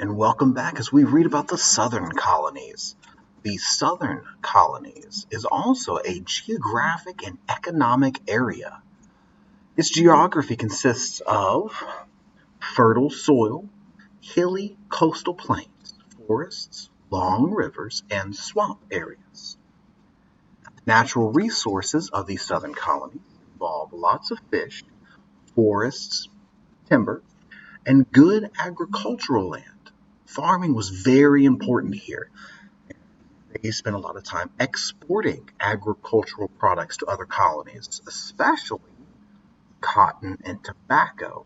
and welcome back as we read about the Southern Colonies. The Southern Colonies is also a geographic and economic area. Its geography consists of fertile soil, hilly coastal plains, forests, long rivers, and swamp areas. The natural resources of these Southern Colonies involve lots of fish, forests, timber, and good agricultural land. Farming was very important here. They spent a lot of time exporting agricultural products to other colonies, especially cotton and tobacco.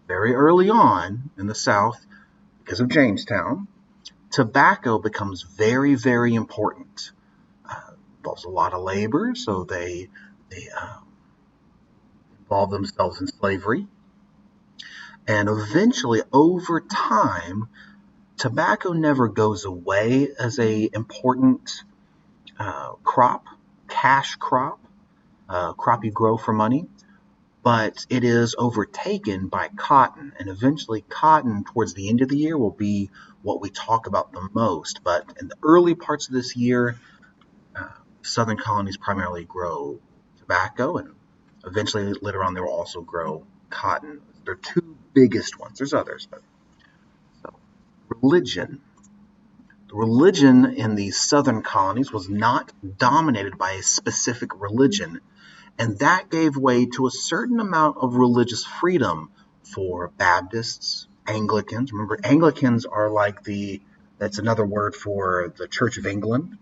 Very early on in the South, because of Jamestown, tobacco becomes very, very important. Involves a lot of labor, so they involve themselves in slavery. And eventually, over time, tobacco never goes away as an important crop, cash crop, crop you grow for money, but it is overtaken by cotton. And eventually, cotton towards the end of the year will be what we talk about the most. But in the early parts of this year, Southern colonies primarily grow tobacco, and eventually later on they will also grow cotton. They're two biggest ones. There's others, but so religion. The religion in the Southern colonies was not dominated by a specific religion, and that gave way to a certain amount of religious freedom for Baptists, Anglicans. Remember, Anglicans are like that's another word for the Church of England,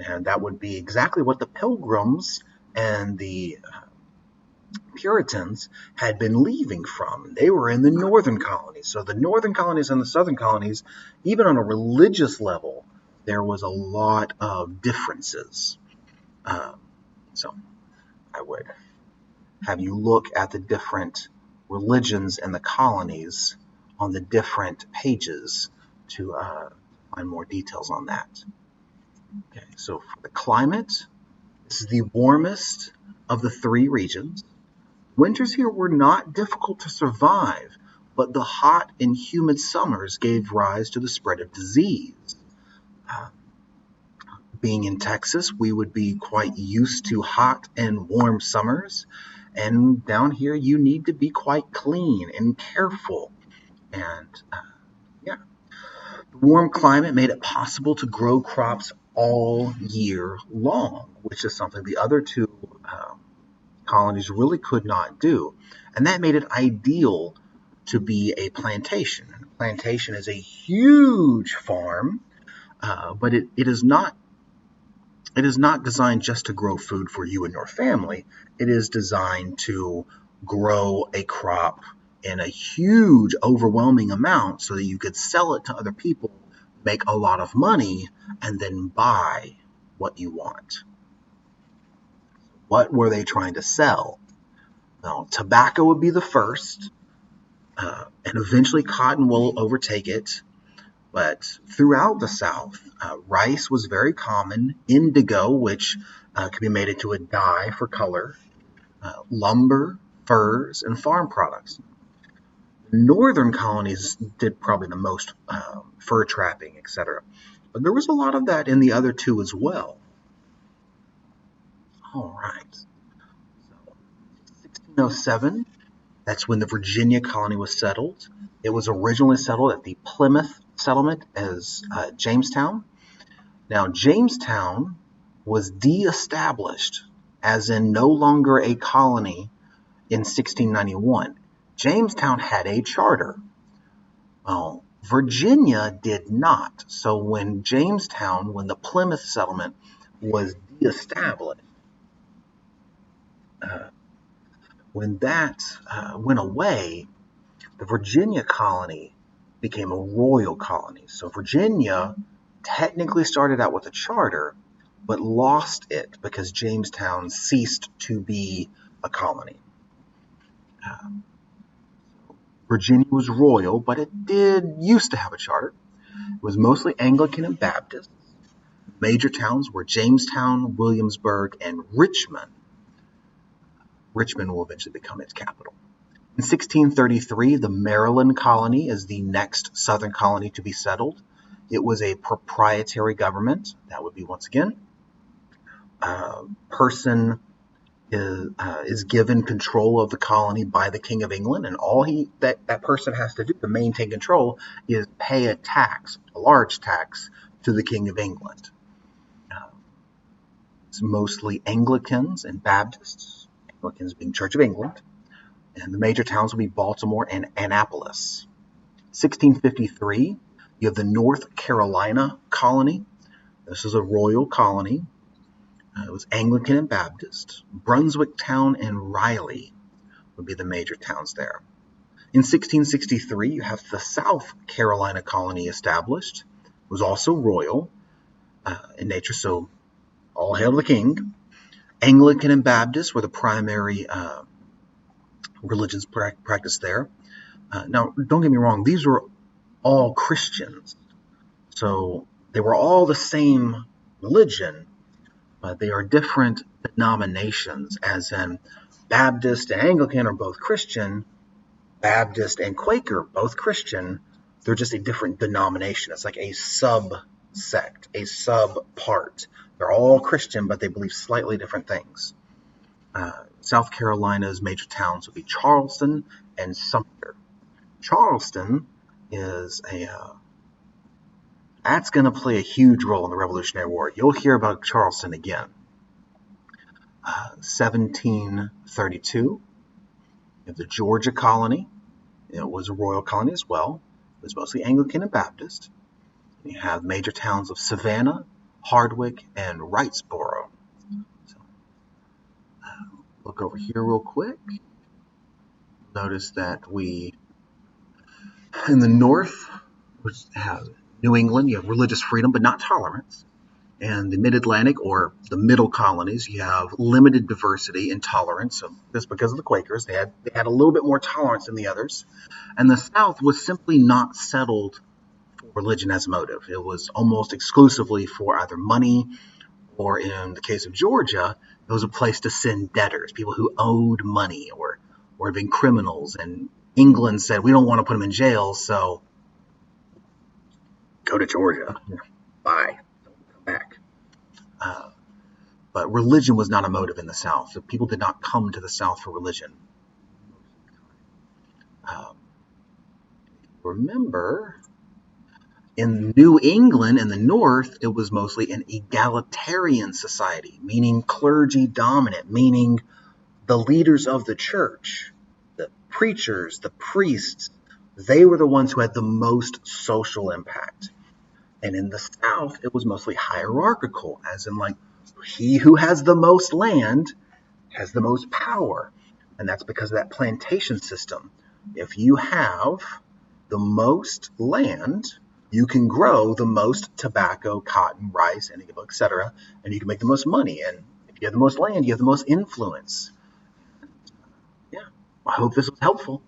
and that would be exactly what the Pilgrims and the Puritans had been leaving from. They were in the northern colonies. So the northern colonies and the southern colonies, even on a religious level, there was a lot of differences. So I would have you look at the different religions in the colonies on the different pages to find more details on that. Okay, so for the climate, this is the warmest of the three regions. Winters here were not difficult to survive, but the hot and humid summers gave rise to the spread of disease. Being in Texas, we would be quite used to hot and warm summers, and down here you need to be quite clean and careful. And the warm climate made it possible to grow crops all year long, which is something the other two colonies really could not do. And that made it ideal to be a plantation. A plantation is a huge farm, but it is not designed just to grow food for you and your family. It is designed to grow a crop in a huge, overwhelming amount so that you could sell it to other people, make a lot of money, and then buy what you want. What were they trying to sell? Well, tobacco would be the first, and eventually cotton will overtake it. But throughout the South, rice was very common, indigo, which could be made into a dye for color, lumber, furs, and farm products. The northern colonies did probably the most fur trapping, etc. But there was a lot of that in the other two as well. All right. So, 1607, that's when the Virginia colony was settled. It was originally settled at the Plymouth settlement as Jamestown. Now, Jamestown was de-established, as in no longer a colony in 1691. Jamestown had a charter. Well, Virginia did not. So when the Plymouth settlement was de-established, when that went away, the Virginia colony became a royal colony. So Virginia technically started out with a charter, but lost it because Jamestown ceased to be a colony. Virginia was royal, but it did used to have a charter. It was mostly Anglican and Baptist. Major towns were Jamestown, Williamsburg, and Richmond. Richmond will eventually become its capital. In 1633, the Maryland colony is the next southern colony to be settled. It was a proprietary government. That would be, once again, person is given control of the colony by the King of England, and all that person has to do to maintain control is pay a tax, a large tax, to the King of England. It's mostly Anglicans and Baptists, Anglicans being Church of England, and the major towns will be Baltimore and Annapolis. 1653, you have the North Carolina colony. This is a royal colony. It was Anglican and Baptist. Brunswick Town and Riley would be the major towns there. In 1663, you have the South Carolina colony established. It was also royal in nature, so all hail the king. Anglican and Baptist were the primary religions practiced there. Now, don't get me wrong, these were all Christians. So they were all the same religion, but they are different denominations, as in Baptist and Anglican are both Christian, Baptist and Quaker both Christian. They're just a different denomination. It's like a subsect, a sub-part. They're all Christian, but they believe slightly different things. South Carolina's major towns would be Charleston and Sumter. Charleston is that's going to play a huge role in the Revolutionary War. You'll hear about Charleston again. 1732, you have the Georgia colony. It was a royal colony as well. It was mostly Anglican and Baptist. You have major towns of Savannah, Hardwick, and Wrightsboro. So, look over here real quick. Notice that in the north, which has New England, you have religious freedom but not tolerance. And the mid-Atlantic, or the middle colonies, you have limited diversity and tolerance. So just because of the Quakers, they had a little bit more tolerance than the others. And the South was simply not settled for religion as a motive. It was almost exclusively for either money, or in the case of Georgia, it was a place to send debtors, people who owed money or had been criminals. And England said, we don't want to put them in jail, so go to Georgia. Bye. Back. But religion was not a motive in the South. So people did not come to the South for religion. Remember, in New England, in the North, it was mostly an egalitarian society, meaning clergy dominant, meaning the leaders of the church, the preachers, the priests, they were the ones who had the most social impact. And in the South, it was mostly hierarchical, as in like, he who has the most land has the most power. And that's because of that plantation system. If you have the most land, you can grow the most tobacco, cotton, rice, etc., and you can make the most money. And if you have the most land, you have the most influence. Yeah, I hope this was helpful.